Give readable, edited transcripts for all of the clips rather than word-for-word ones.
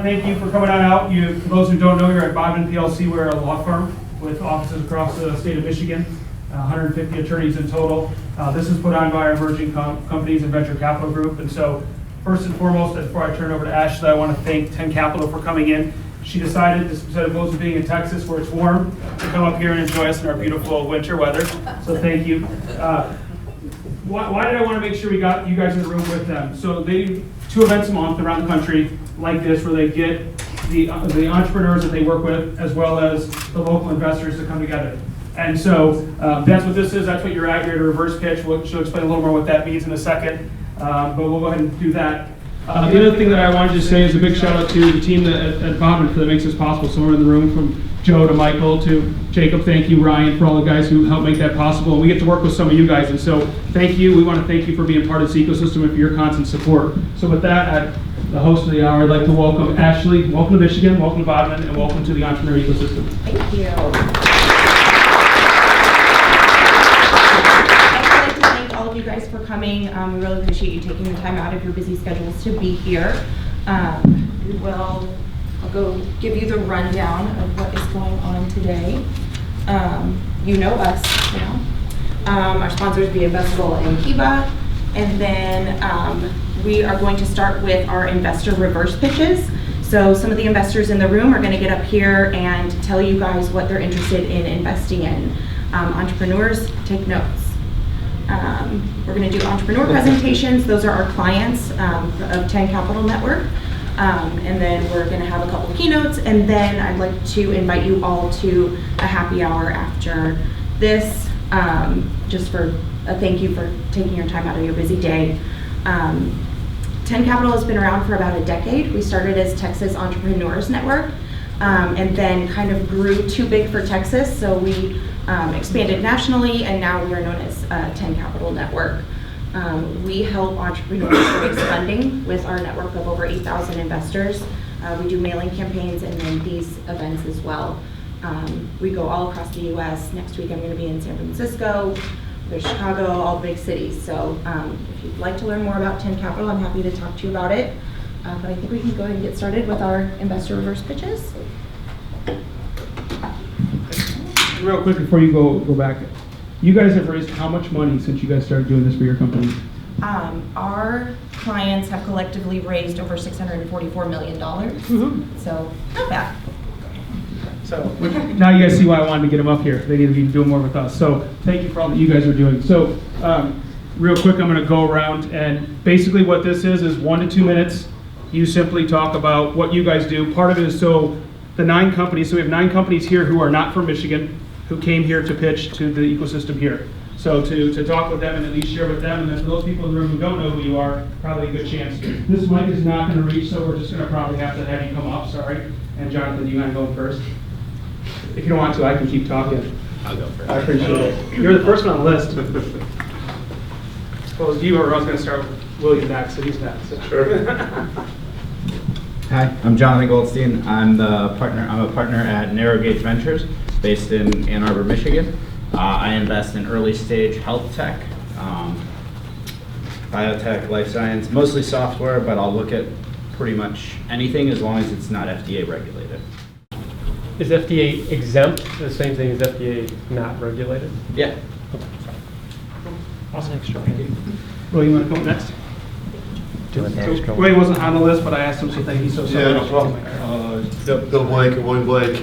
thank you for coming on out. For those who don't know, you're at Bodman PLC. We're a law firm with offices across the state of Michigan, 150 attorneys in total. This is put on by our Emerging Companies and Venture Capital Group. And so, first and foremost, before I turn over to Ashley, I want to thank 10 Capital for coming in. She decided, instead of most of being in Texas where it's warm, to come up here and enjoy us in our beautiful winter weather. So thank you. Why did I want to make sure we got you guys in the room with them? So they do 2 events a month around the country like this, where they get the entrepreneurs that they work with, as well as the local investors to come together. And so that's what this is. That's what you're at. You're at a reverse pitch. She'll explain a little more what that means in a second. But we'll go ahead and do that. The other thing that I wanted to say is a big shout out to the team at Bodman that makes this possible. Somewhere in the room, from Joe to Michael to Jacob. Thank you, Ryan, for all the guys who helped make that possible. And we get to work with some of you guys. And so thank you. We want to thank you for being part of this ecosystem and for your constant support. So with that, the host of the hour, I'd like to welcome Ashley. Welcome to Michigan, welcome to Bodman, and welcome to the entrepreneur ecosystem. Thank you. I'd like to thank all of you guys for coming. We really appreciate you taking the time out of your busy schedules to be here. I'll go give you the rundown of what is going on today. You know us now. Our sponsors be Investable and Kiva. And then we are going to start with our investor reverse pitches. So some of the investors in the room are going to get up here and tell you guys what they're interested in investing in. Entrepreneurs, take notes. We're going to do entrepreneur presentations. Those are our clients of 10 Capital Network. And then we're going to have a couple keynotes. And then I'd like to invite you all to a happy hour after this, just for a thank you for taking your time out of your busy day. 10 Capital has been around for about a decade. We started as Texas Entrepreneurs Network, and then kind of grew too big for Texas, so we expanded nationally, and now we are known as 10 Capital Network. We help entrepreneurs raise funding with our network of over 8,000 investors. We do mailing campaigns and then these events as well. We go all across the U.S. Next week I'm going to be in San Francisco. There's Chicago, all big cities. So if you'd like to learn more about 10 Capital, I'm happy to talk to you about it. But I think we can go ahead and get started with our investor reverse pitches. Real quick before you go back, you guys have raised how much money since you guys started doing this for your company? Our clients have collectively raised over $644 million. Mm-hmm. So not bad. So now you guys see why I wanted to get them up here. They need to be doing more with us. So thank you for all that you guys are doing. So real quick, I'm going to go around, and basically what this is 1 to 2 minutes. You simply talk about what you guys do. Part of it is so the 9 companies. So we have 9 companies here who are not from Michigan, who came here to pitch to the ecosystem here. So to talk with them and at least share with them, and then for those people in the room who don't know who you are, probably a good chance. This mic is not going to reach, so we're just going to probably have to have you come up. Sorry. And Jonathan, you want to go first? If you don't want to, I can keep talking. I'll go first. I appreciate it. You're the first one on the list. Well, you or I was going to start with William next, so he's next. So. Sure. Hi, I'm Jonathan Goldstein. I'm a partner at Narrow Gauge Ventures, based in Ann Arbor, Michigan. I invest in early stage health tech, biotech, life science, mostly software, but I'll look at pretty much anything as long as it's not FDA regulated. Is FDA exempt the same thing as FDA not regulated? Yeah. Awesome. Will, you want to go next? So, William wasn't on the list, but I asked him, so thank you so much. Yeah, no problem. Bill Blake or William Blake.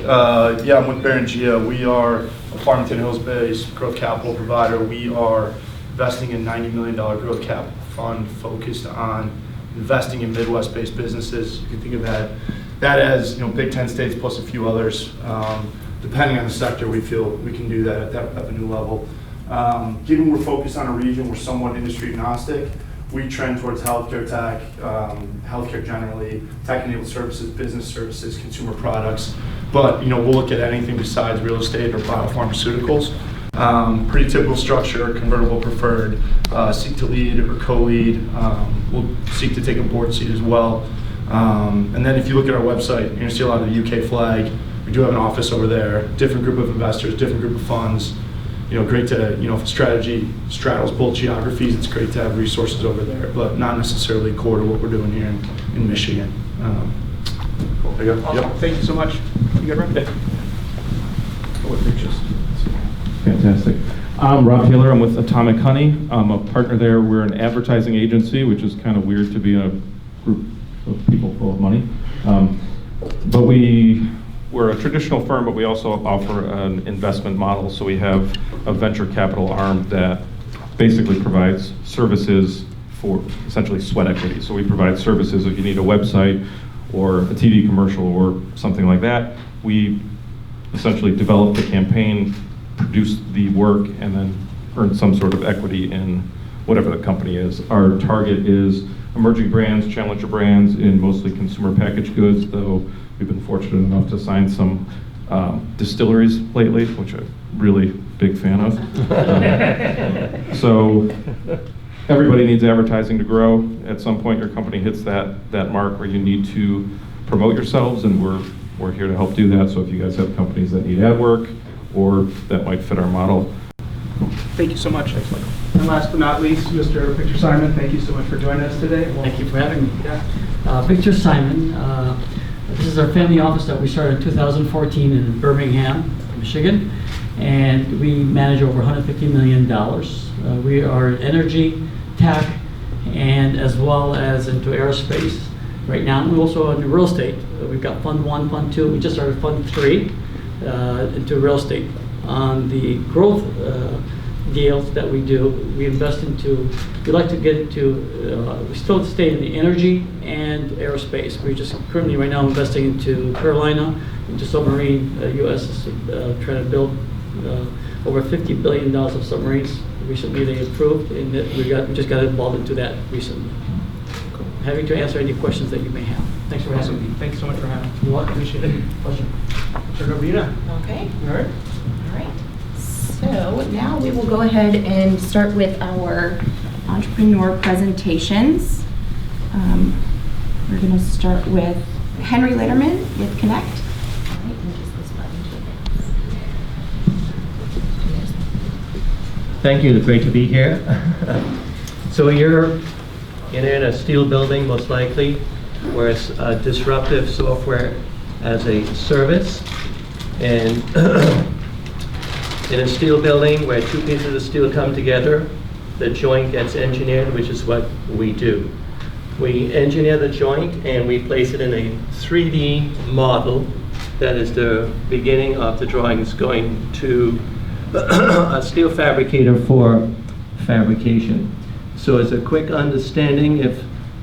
Yeah, I'm with Berengia. We are a Farmington Hills-based growth capital provider. We are investing in $90 million growth capital fund focused on investing in Midwest-based businesses. You can think of that as Big 10 states plus a few others. Depending on the sector, we feel we can do that at that revenue level. Given we're focused on a region, we're somewhat industry agnostic. We trend towards healthcare tech, healthcare generally, tech-enabled services, business services, consumer products. But we'll look at anything besides real estate or biopharmaceuticals. Pretty typical structure: convertible preferred, seek to lead or co-lead. We'll seek to take a board seat as well. And then if you look at our website, you're going to see a lot of the UK flag. We do have an office over there. Different group of investors, different group of funds. Great to, if strategy straddles both geographies, it's great to have resources over there, but not necessarily core to what we're doing here in Michigan. There you go. Awesome. Yep. Thank you so much. You good, Rick? What pictures? Fantastic. I'm Rob Taylor. I'm with Atomic Honey. I'm a partner there. We're an advertising agency, which is kind of weird to be in a group of people full of money. But we're a traditional firm, but we also offer an investment model. So we have a venture capital arm that basically provides services for essentially sweat equity. So we provide services if you need a website or a TV commercial or something like that. We essentially develop the campaign, produce the work, and then earn some sort of equity in whatever the company is. Our target is emerging brands, challenger brands in mostly consumer packaged goods, though we've been fortunate enough to sign some distilleries lately, which I'm really big fan of. So everybody needs advertising to grow. At some point, your company hits that mark where you need to promote yourselves, and we're here to help do that. So if you guys have companies that need ad work or that might fit our model. Thank you so much. Thanks, Michael. And last but not least, Mr. Victor Simon, thank you so much for joining us today. Thank you for having me. Yeah. Victor Simon. This is our family office that we started in 2014 in Birmingham, Michigan, and we manage over $150 million. We are in energy, tech, and as well as into aerospace. Right now, we also are in real estate. We've got Fund 1, Fund 2. We just started Fund 3 into real estate. On the growth deals that we do, we invest into, we like to get into, we still stay in the energy and aerospace. We're just currently right now investing into Carolina, into submarine. U.S. is trying to build over $50 billion of submarines. Recently they approved, and we just got involved into that recently. Cool. Happy to answer any questions that you may have. Thanks for having me. Thanks so much for having me. You're welcome. Appreciate it. Pleasure. Turn it over to you now. Okay. All right. All right. So now we will go ahead and start with our entrepreneur presentations. We're going to start with Henry Letterman with Connect. All right, and just this button to Thank you. It's great to be here. So you're in a steel building, most likely, where it's disruptive software as a service. And in a steel building where two pieces of steel come together, the joint gets engineered, which is what we do. We engineer the joint and we place it in a 3D model. That is the beginning of the drawings going to a steel fabricator for fabrication. So as a quick understanding, if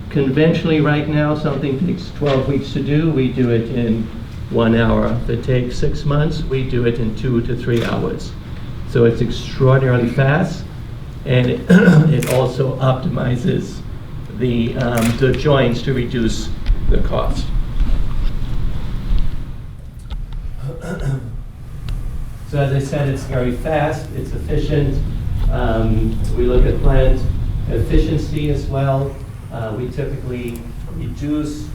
conventionally right now something takes 12 weeks to do, we do it in 1 hour. If it takes 6 months, we do it in 2 to 3 hours. So it's extraordinarily fast, and it also optimizes the joints to reduce the cost. So as I said, it's very fast, it's efficient. We look at plant efficiency as well. We typically reduce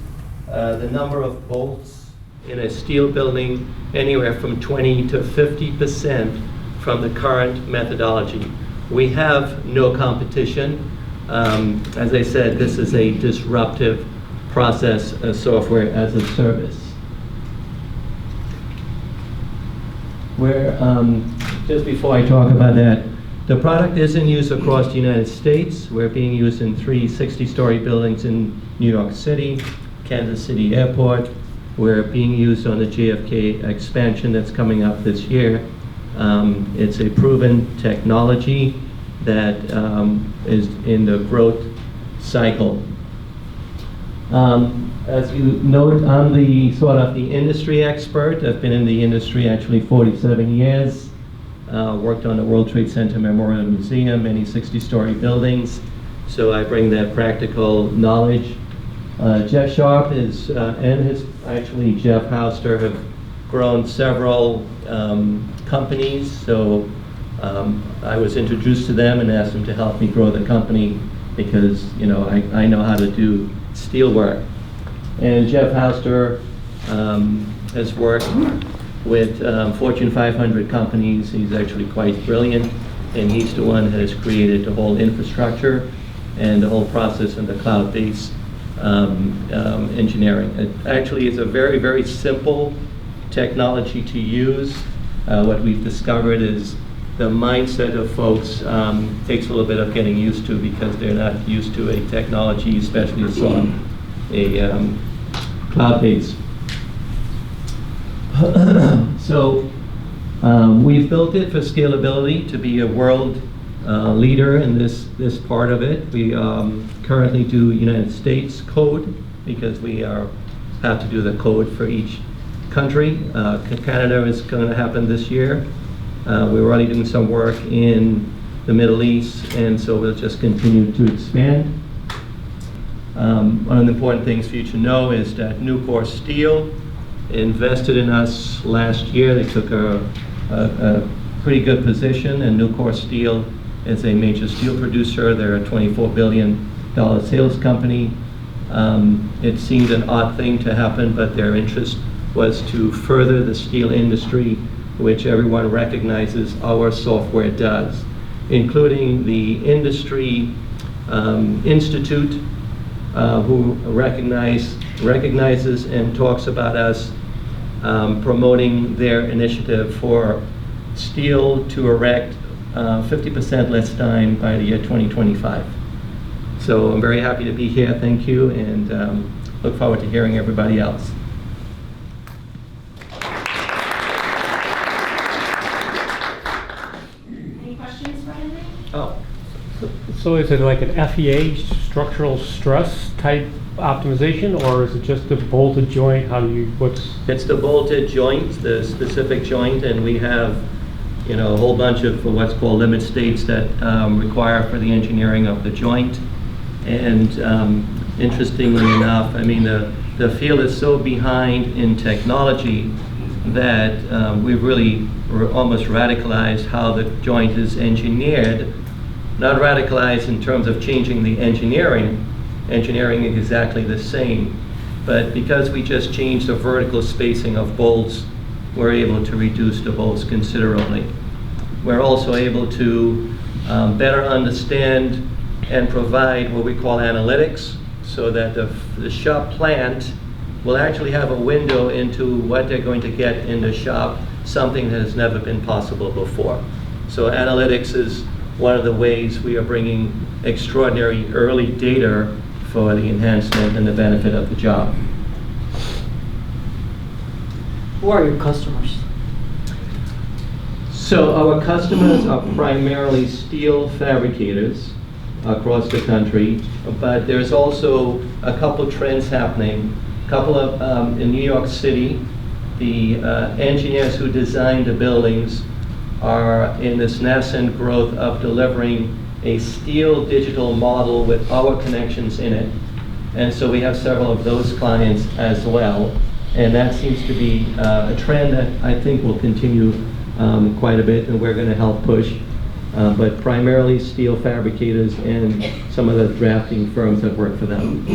the number of bolts in a steel building anywhere from 20 to 50% from the current methodology. We have no competition. As I said, this is a disruptive process, software as a service. Where, just before I talk about that, the product is in use across the United States. We're being used in 3 60-story buildings in New York City, Kansas City Airport. We're being used on the JFK expansion that's coming up this year. It's a proven technology that is in the growth cycle. As you note, I'm the sort of the industry expert. I've been in the industry actually 47 years. Worked on the World Trade Center Memorial Museum, many 60-story buildings. So I bring that practical knowledge. Jeff Sharp is, actually Jeff Hauster have grown several companies. So I was introduced to them and asked them to help me grow the company because, you know, I know how to do steel work. And Jeff Hauster has worked with Fortune 500 companies. He's actually quite brilliant, and he's the one that has created the whole infrastructure and the whole process in the cloud-based engineering. It actually is a very, very simple technology to use. What we've discovered is the mindset of folks takes a little bit of getting used to because they're not used to a technology, especially on a cloud-based. So we've built it for scalability to be a world leader in this part of it. We currently do United States code because we have to do the code for each country. Canada is going to happen this year. We're already doing some work in the Middle East, and so we'll just continue to expand. One of the important things for you to know is that Nucor Steel invested in us last year. They took a pretty good position, and Nucor Steel is a major steel producer. They're a $24 billion sales company. It seemed an odd thing to happen, but their interest was to further the steel industry, which everyone recognizes our software does, including the Industry Institute, who recognizes and talks about us promoting their initiative for steel to erect 50% less time by the year 2025. So I'm very happy to be here. Thank you, and look forward to hearing everybody else. Any questions for Henry? Oh. So is it like an FEA, structural stress type optimization, or is it just a bolted joint? How do you, It's the bolted joint, the specific joint, and we have, a whole bunch of what's called limit states that require for the engineering of the joint. And interestingly enough, I mean, the field is so behind in technology that we've really almost radicalized how the joint is engineered. Not radicalized in terms of changing the engineering. Engineering is exactly the same. But because we just changed the vertical spacing of bolts, we're able to reduce the bolts considerably. We're also able to better understand and provide what we call analytics, so that the shop plant will actually have a window into what they're going to get in the shop, something that has never been possible before. So analytics is one of the ways we are bringing extraordinary early data for the enhancement and the benefit of the job. Who are your customers? So our customers are primarily steel fabricators across the country, but there's also a couple trends happening. A couple of, in New York City, the engineers who designed the buildings are in this nascent growth of delivering a steel digital model with our connections in it. And so we have several of those clients as well. And that seems to be a trend that I think will continue quite a bit, and we're going to help push. But primarily steel fabricators and some of the drafting firms that work for them.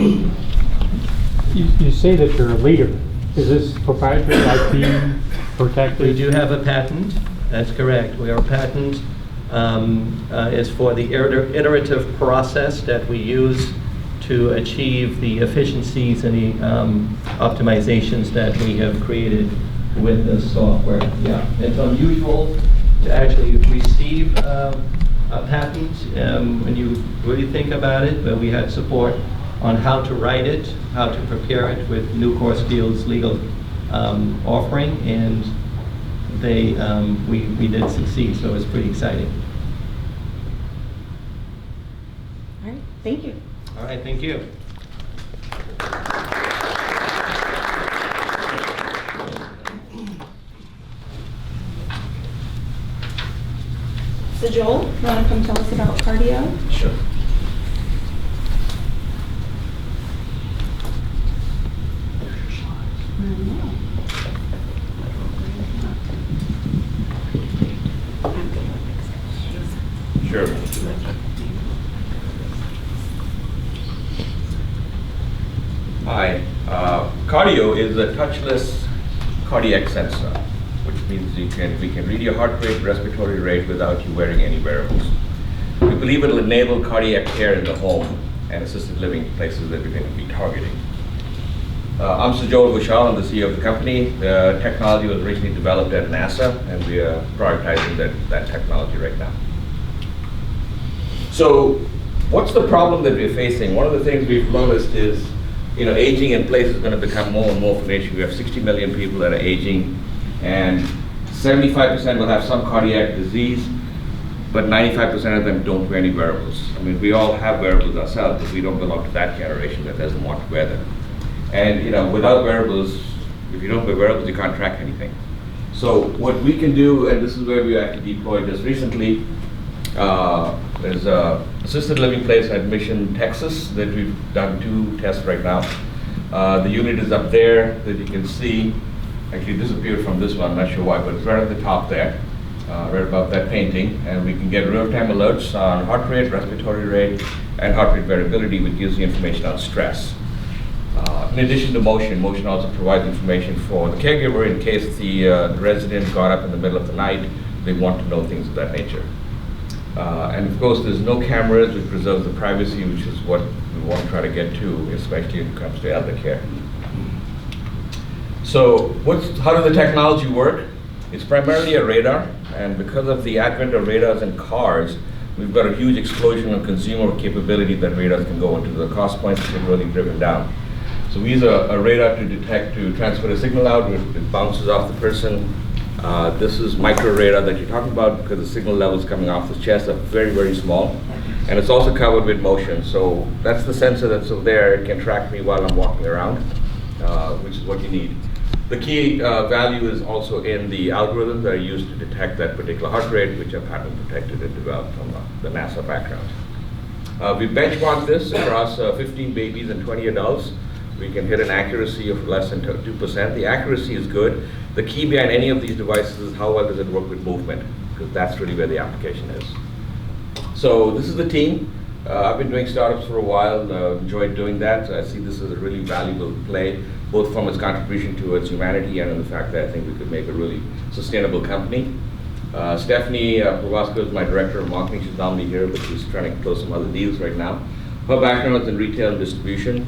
you say that you're a leader. Is this proprietary IP protected? We do have a patent. That's correct. Our patent is for the iterative process that we use to achieve the efficiencies and the optimizations that we have created with the software. Yeah, it's unusual to actually receive a patent when you really think about it, but we had support on how to write it, how to prepare it with Nucor Steel's legal offering, and we did succeed, so it was pretty exciting. All right, thank you. All right, thank you. So Joel, you want to come tell us about cardio? Sure. Sure. Hi. Cardio is a touchless cardiac sensor, which means we can read your heart rate, respiratory rate without you wearing any wearables. We believe it will enable cardiac care in the home and assisted living places that we're going to be targeting. I'm Sir Joel Vishal, I'm the CEO of the company. The technology was originally developed at NASA, and we are prioritizing that technology right now. So, what's the problem that we're facing? One of the things we've noticed is, aging in place is going to become more and more of an issue. We have 60 million people that are aging, and 75% will have some cardiac disease, but 95% of them don't wear any wearables. I mean, we all have wearables ourselves, but we don't belong to that generation that doesn't want to wear them. And without wearables, if you don't wear wearables, you can't track anything. So what we can do, and this is where we actually deployed this recently, there's a assisted living place at Mission, Texas, that we've done 2 tests right now. The unit is up there that you can see. Actually disappeared from this one, I'm not sure why, but it's right at the top there, right above that painting. And we can get real-time alerts on heart rate, respiratory rate, and heart rate variability, which gives you information on stress. In addition to motion also provides information for the caregiver in case the resident got up in the middle of the night, they want to know things of that nature. And of course, there's no cameras, which preserves the privacy, which is what we want to try to get to, especially when it comes to elder care. So how does the technology work? It's primarily a radar, and because of the advent of radars in cars, we've got a huge explosion of consumer capability that radars can go into. The cost points have been really driven down. So we use a radar to transfer a signal out. It bounces off the person. This is micro radar that you're talking about, because the signal levels coming off the chest are very, very small. And it's also covered with motion. So that's the sensor that's over there. It can track me while I'm walking around, which is what you need. The key value is also in the algorithms that are used to detect that particular heart rate, which are patent protected and developed from the NASA background. We benchmarked this across 15 babies and 20 adults. We can hit an accuracy of less than 2%. The accuracy is good. The key behind any of these devices is how well does it work with movement, because that's really where the application is. So this is the team. I've been doing startups for a while, enjoyed doing that. I see this as a really valuable play, both from its contribution towards humanity and in the fact that I think we could make a really sustainable company. Stephanie Provasco is my director of marketing. She's normally here, but she's trying to close some other deals right now. Her background is in retail and distribution.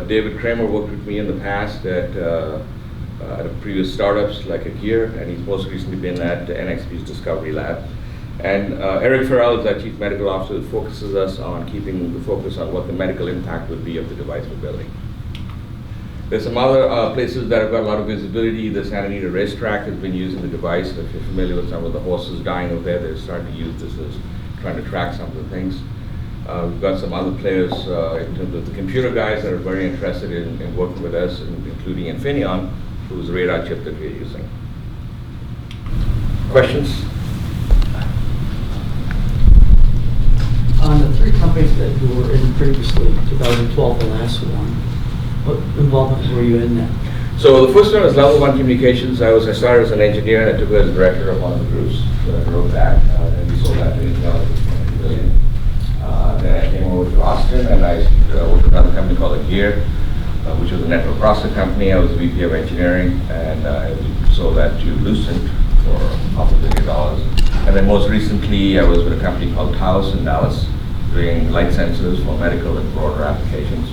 David Kramer worked with me in the past at previous startups like Gear, and he's most recently been at NXP's Discovery Lab. And Eric Farrell is our Chief Medical Officer, who focuses us on keeping the focus on what the medical impact would be of the device we're building. There's some other places that have got a lot of visibility. The Santa Anita Racetrack has been using the device. If you're familiar with some of the horses dying over there, they're starting to use this as trying to track some of the things. We've got some other players in terms of the computer guys that are very interested in working with us, including Infineon, who's the radar chip that we're using. Questions? On the 3 companies that you were in previously, 2012, the last one, what involvement were you in that? So the first one was Level 1 Communications. I started as an engineer, and I took over as director of one of the groups. So I wrote that, and we sold that to Intel for $20 billion. Then I came over to Austin, and I worked with another company called Gear, which was a network processor company. I was the VP of engineering, and we sold that to Lucent for $500 million. And then most recently, I was with a company called Taos in Dallas, doing light sensors for medical and broader applications.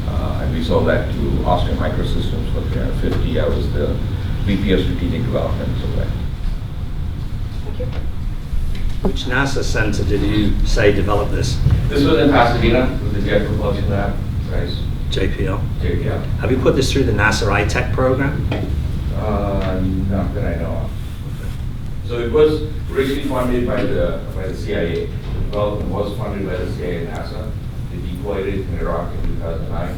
And we sold that to Austrian Microsystems for $350. I was the VP of strategic development. Thank you. Which NASA center did you say developed this? This was in Pasadena with the Jet Propulsion Lab. Right. JPL? JPL. Have you put this through the NASA iTech program? Not that I know of. So it was originally funded by the CIA. The development was funded by the CIA and NASA. They deployed it in Iraq in 2009,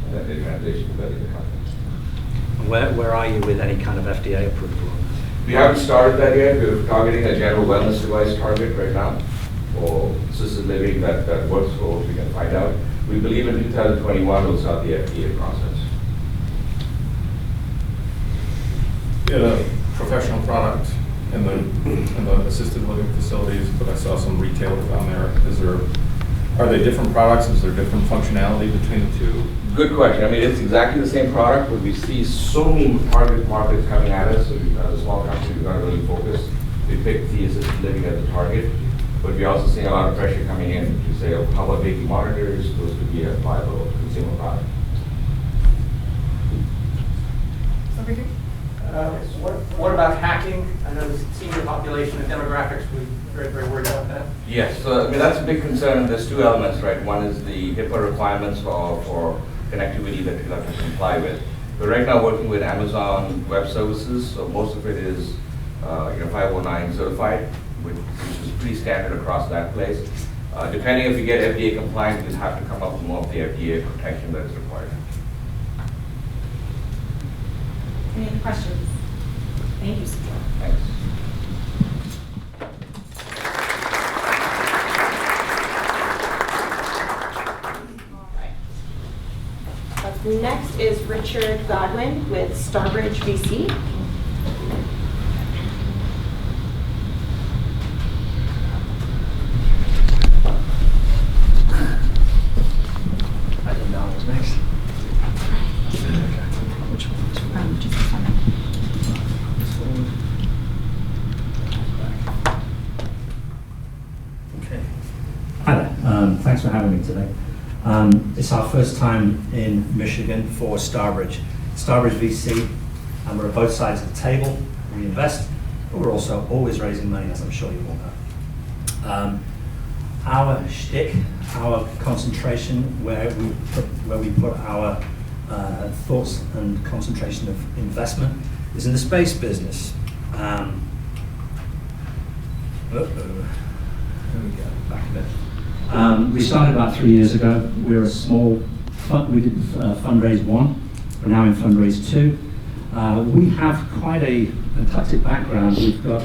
and then they transitioned to the company. Where are you with any kind of FDA approval? We haven't started that yet. We're targeting a general wellness device target right now for assisted living that works for what we can find out. We believe in 2021 we'll start the FDA process. We had a professional product in the assisted living facilities, but I saw some retailers on there. Are they different products? Is there different functionality between the two? Good question. I mean, it's exactly the same product, but we see so many target markets coming at us. So we've got a small company, we've got to really focus. We picked the assisted living as a target. but we're also seeing a lot of pressure coming in to say, oh, how about making monitors? Those could be a viable consumer product. Over here. What about hacking? I know the senior population and demographics, we're very, very worried about that. Yes, so I mean, that's a big concern. There's two elements, right? One is the HIPAA requirements for connectivity that you'll have to comply with. We're right now working with Amazon Web Services, so most of it is 509 certified, which is pretty standard across that place. Depending if you get FDA compliant, you'll have to come up with more of the FDA protection that is required. Any other questions? Thank you, Steve. Thanks. Up next is Richard Godwin with Starbridge VC. I didn't know it was next. Which one? Just this one. Okay. Hi there. Thanks for having me today. It's our first time in Michigan for Starbridge. Starbridge VC, and we're at both sides of the table. We invest, but we're also always raising money, as I'm sure you all know. Our shtick, our concentration, where we put our thoughts and concentration of investment, is in the space business. There we go, back a bit. We started about 3 years ago. We're a small fund. We did fundraise 1. We're now in fundraise 2. We have quite a eclectic background. We've got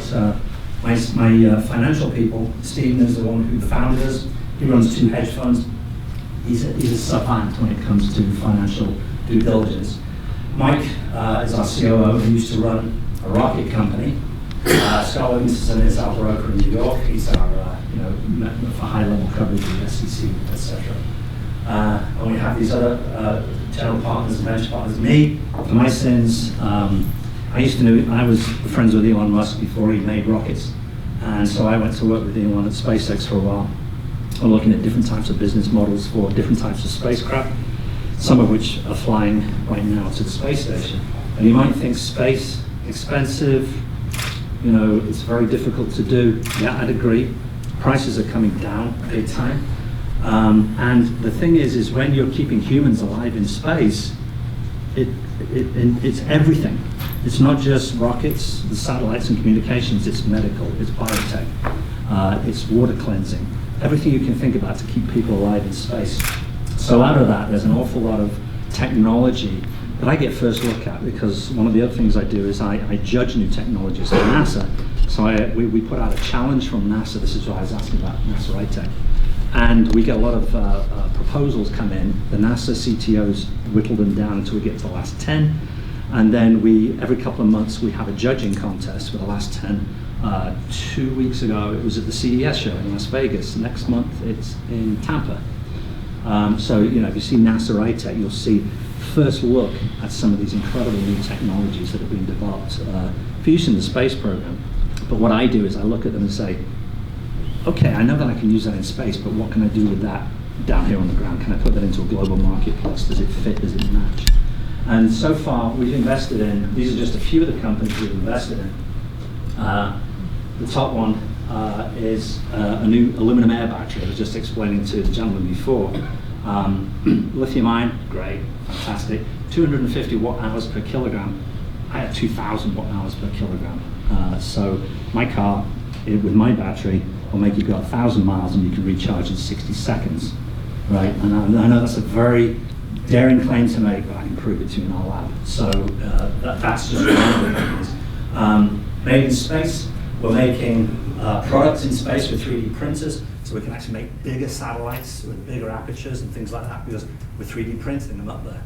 my financial people. Stephen is the one who the founder is. He runs 2 hedge funds. He's a savant when it comes to financial due diligence. Mike is our COO. He used to run a rocket company. Scott Livingston is our broker in New York. He's our for high-level coverage of the SEC, etc. And we have these other general partners and venture partners. Me, for my sins, I was friends with Elon Musk before he made rockets. And so I went to work with Elon at SpaceX for a while. We're looking at different types of business models for different types of spacecraft, some of which are flying right now to the space station. And you might think space, expensive, it's very difficult to do. Yeah, I'd agree. Prices are coming down big time. And the thing is when you're keeping humans alive in space, it's everything. It's not just rockets, the satellites and communications, it's medical, it's biotech, it's water cleansing, everything you can think about to keep people alive in space. So out of that, there's an awful lot of technology that I get first look at, because one of the other things I do is I judge new technologies for NASA. So we put out a challenge from NASA. This is what I was asking about NASA ITech. And we get a lot of proposals come in. The NASA CTOs whittle them down until we get to the last 10. And then every couple of months, we have a judging contest for the last 10. 2 weeks ago, it was at the CES show in Las Vegas. Next month, it's in Tampa. So, if you see NASA ITech, you'll see first look at some of these incredible new technologies that have been developed for use in the space program. But what I do is I look at them and say, okay, I know that I can use that in space, but what can I do with that down here on the ground? Can I put that into a global marketplace? Does it fit? Does it match? And so far, we've invested in, these are just a few of the companies we've invested in. The top one is a new aluminum air battery. I was just explaining to the gentleman before. Lithium ion, great, fantastic. 250 watt hours per kilogram. I have 2,000 watt hours per kilogram. So my car, with my battery, will make you go 1,000 miles and you can recharge in 60 seconds, right? And I know that's a very daring claim to make, but I can prove it to you in our lab. So that's just one of the things. Made in space, we're making products in space with 3D printers, so we can actually make bigger satellites with bigger apertures and things like that, because we're 3D printing them up there.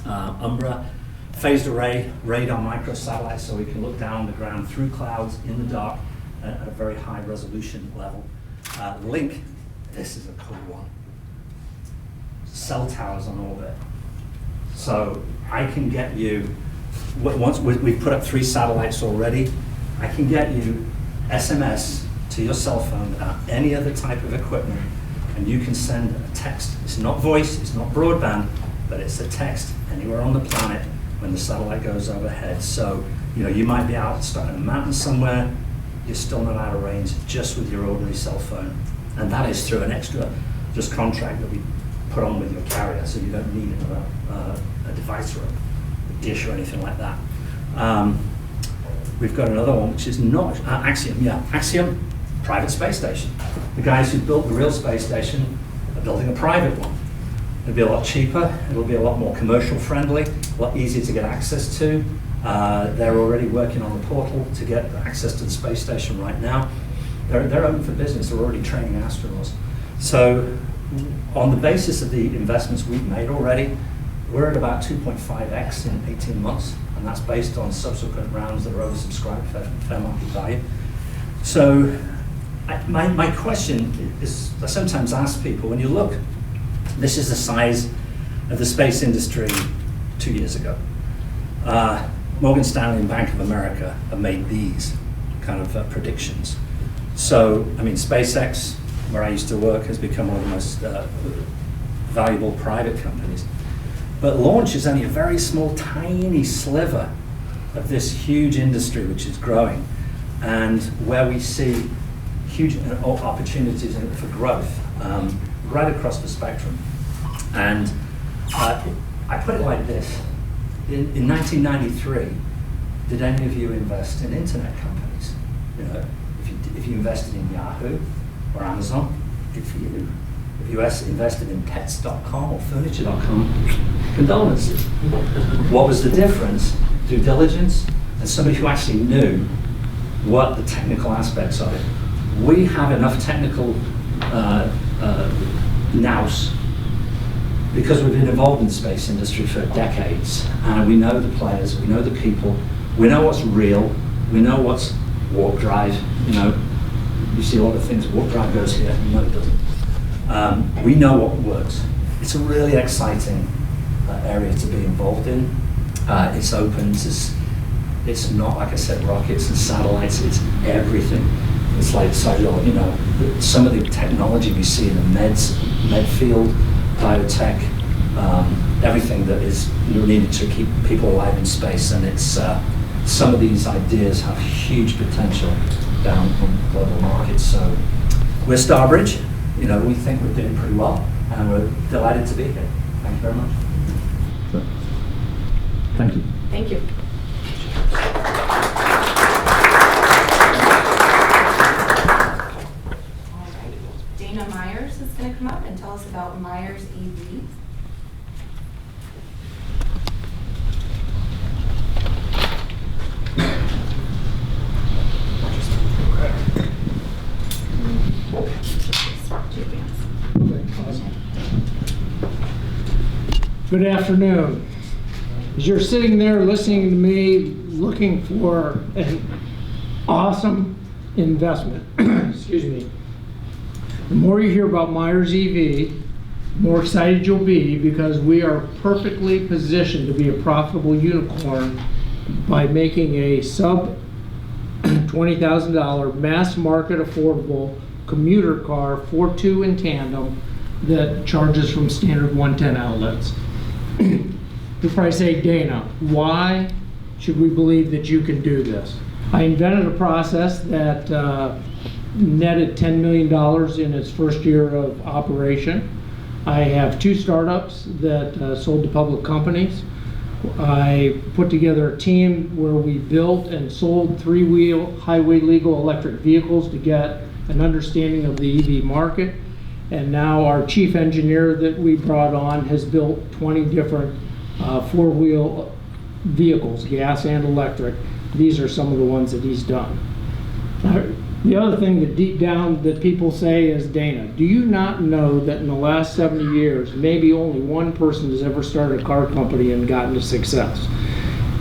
Umbra, phased array radar microsatellites, so we can look down the ground through clouds in the dark at a very high resolution level. Link, this is a cool one. Cell towers on orbit. So I can get you, once we've put up 3 satellites already, I can get you SMS to your cell phone without any other type of equipment, and you can send a text. It's not voice, it's not broadband, but it's a text anywhere on the planet when the satellite goes overhead. So, you might be out stuck in a mountain somewhere, you're still not out of range just with your ordinary cell phone. And that is through an extra just contract that we put on with your carrier, so you don't need a device or a dish or anything like that. We've got another one, which is not Axiom. Yeah, Axiom, private space station. The guys who built the real space station are building a private one. It'll be a lot cheaper. It'll be a lot more commercial friendly, a lot easier to get access to. They're already working on the portal to get access to the space station right now. They're open for business. They're already training astronauts. So on the basis of the investments we've made already, we're at about 2.5x in 18 months, and that's based on subsequent rounds that are oversubscribed for fair market value. So my question is, I sometimes ask people, when you look, this is the size of the space industry 2 years ago. Morgan Stanley and Bank of America have made these kind of predictions. So, SpaceX, where I used to work, has become one of the most valuable private companies. But launch is only a very small, tiny sliver of this huge industry which is growing, and where we see huge opportunities for growth right across the spectrum. And I put it like this. In 1993, did any of you invest in internet companies? If you invested in Yahoo or Amazon, good for you. If you invested in pets.com or furniture.com, condolences. What was the difference? Due diligence and somebody who actually knew what the technical aspects of it. We have enough technical nous because we've been involved in the space industry for decades, and we know the players, we know the people, we know what's real, we know what's warp drive. You see a lot of things, warp drive goes here, no it doesn't. We know what works. It's a really exciting area to be involved in. It's open, it's not, like I said, rockets and satellites, it's everything. It's like cellular, some of the technology we see in the med field, biotech, everything that is needed to keep people alive in space, and it's some of these ideas have huge potential down in global markets. So we're Starbridge, we think we're doing pretty well, and we're delighted to be here. Thank you very much. Thank you. Thank you. All right. Dana Myers is going to come up and tell us about Myers EV. Good afternoon. As you're sitting there listening to me, looking for an awesome investment, excuse me, the more you hear about Myers EV, the more excited you'll be, because we are perfectly positioned to be a profitable unicorn by making a sub $20,000 mass market affordable commuter car 4.2 in tandem that charges from standard 110 outlets. You'll probably say, Dana, why should we believe that you can do this? I invented a process that netted $10 million in its first year of operation. I have 2 startups that sold to public companies. I put together a team where we built and sold 3-wheel highway legal electric vehicles to get an understanding of the EV market. And now our chief engineer that we brought on has built 20 different 4-wheel vehicles, gas and electric. These are some of the ones that he's done. The other thing that deep down that people say is, Dana, do you not know that in the last 70 years, maybe only one person has ever started a car company and gotten to success?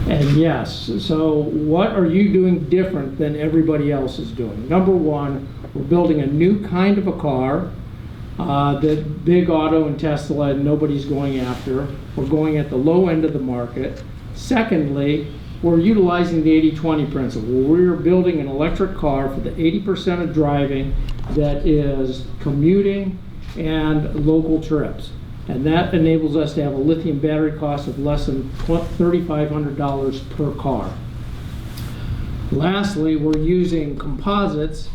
And yes, so what are you doing different than everybody else is doing? Number one, we're building a new kind of a car that Big Auto and Tesla and nobody's going after. We're going at the low end of the market. Secondly, we're utilizing the 80-20 principle. We're building an electric car for the 80% of driving that is commuting and local trips. And that enables us to have a lithium battery cost of less than $3,500 per car. Lastly, we're using composites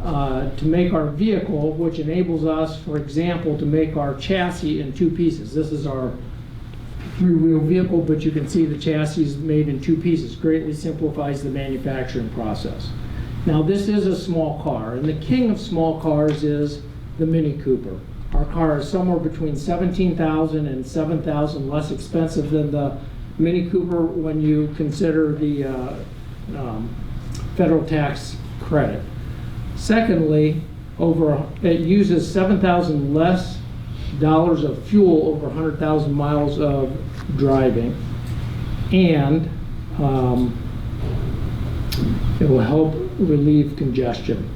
to make our vehicle, which enables us, for example, to make our chassis in two pieces. This is our three-wheel vehicle, but you can see the chassis is made in two pieces. Greatly simplifies the manufacturing process. Now, this is a small car, and the king of small cars is the Mini Cooper. Our car is somewhere between $17,000 and $7,000 less expensive than the Mini Cooper when you consider the federal tax credit. Secondly, it uses $7,000 less dollars of fuel over 100,000 miles of driving, and it will help relieve congestion.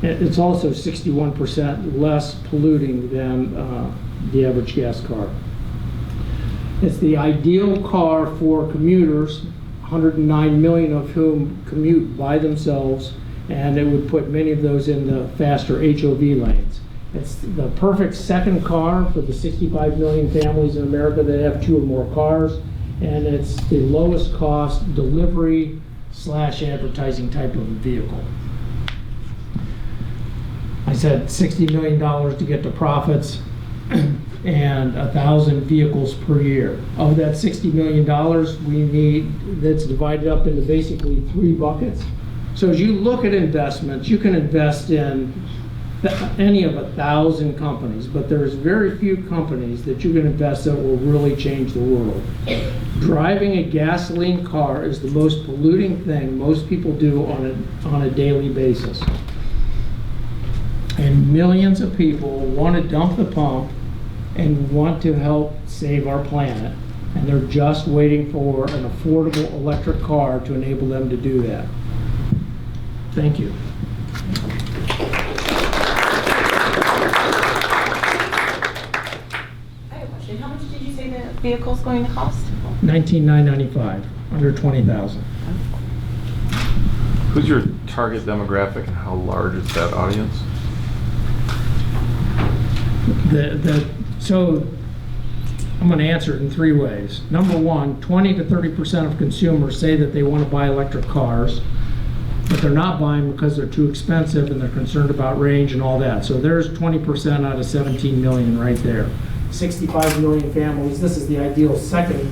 It's also 61% less polluting than the average gas car. It's the ideal car for commuters, 109 million of whom commute by themselves, and it would put many of those in the faster HOV lanes. It's the perfect second car for the 65 million families in America that have 2 or more cars, and it's the lowest cost delivery / advertising type of vehicle. I said $60 million to get to profits and 1,000 vehicles per year. Of that $60 million, we need, that's divided up into basically 3 buckets. So as you look at investments, you can invest in any of 1,000 companies, but there's very few companies that you can invest that will really change the world. Driving a gasoline car is the most polluting thing most people do on a daily basis. And millions of people want to dump the pump and want to help save our planet. And they're just waiting for an affordable electric car to enable them to do that. Thank you. How much did you say the vehicle's going to cost? $19,995, under $20,000. Who's your target demographic and how large is that audience? So I'm going to answer it in 3 ways. Number one, 20 to 30% of consumers say that they want to buy electric cars, but they're not buying because they're too expensive and they're concerned about range and all that. So there's 20% out of 17 million right there. 65 million families. This is the ideal second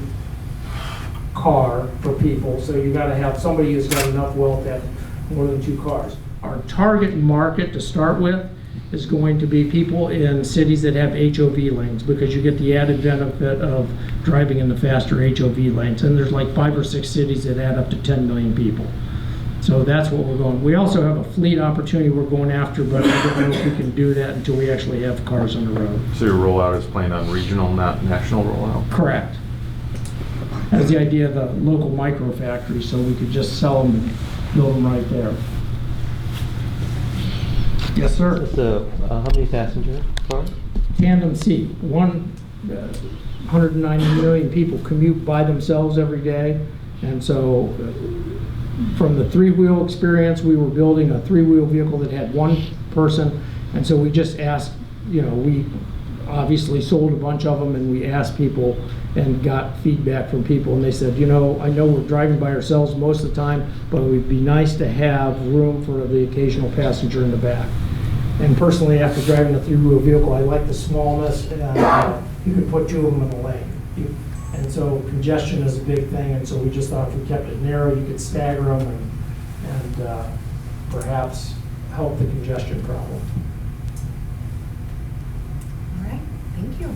car for people. So you got to have somebody who's got enough wealth to have more than 2 cars. Our target market to start with is going to be people in cities that have HOV lanes, because you get the added benefit of driving in the faster HOV lanes. And there's like 5 or 6 cities that add up to 10 million people. So that's what we're going. We also have a fleet opportunity we're going after, but I don't know if we can do that until we actually have cars on the road. So your rollout is planned on regional, not national rollout? Correct. That's the idea of the local micro factory, so we could just sell them and build them right there. Yes, sir. How many passenger car? Tandem seat. 190 million people commute by themselves every day, and so from the 3-wheel experience, we were building a 3-wheel vehicle that had 1 person, and so we just asked, we obviously sold a bunch of them, and we asked people and got feedback from people, and they said, I know we're driving by ourselves most of the time, but it would be nice to have room for the occasional passenger in the back. And personally, after driving a 3-wheel vehicle, I like the smallness, and you could put 2 of them in the lane. And so congestion is a big thing, and so we just thought if we kept it narrow, you could stagger them and perhaps help the congestion problem. All right, thank you.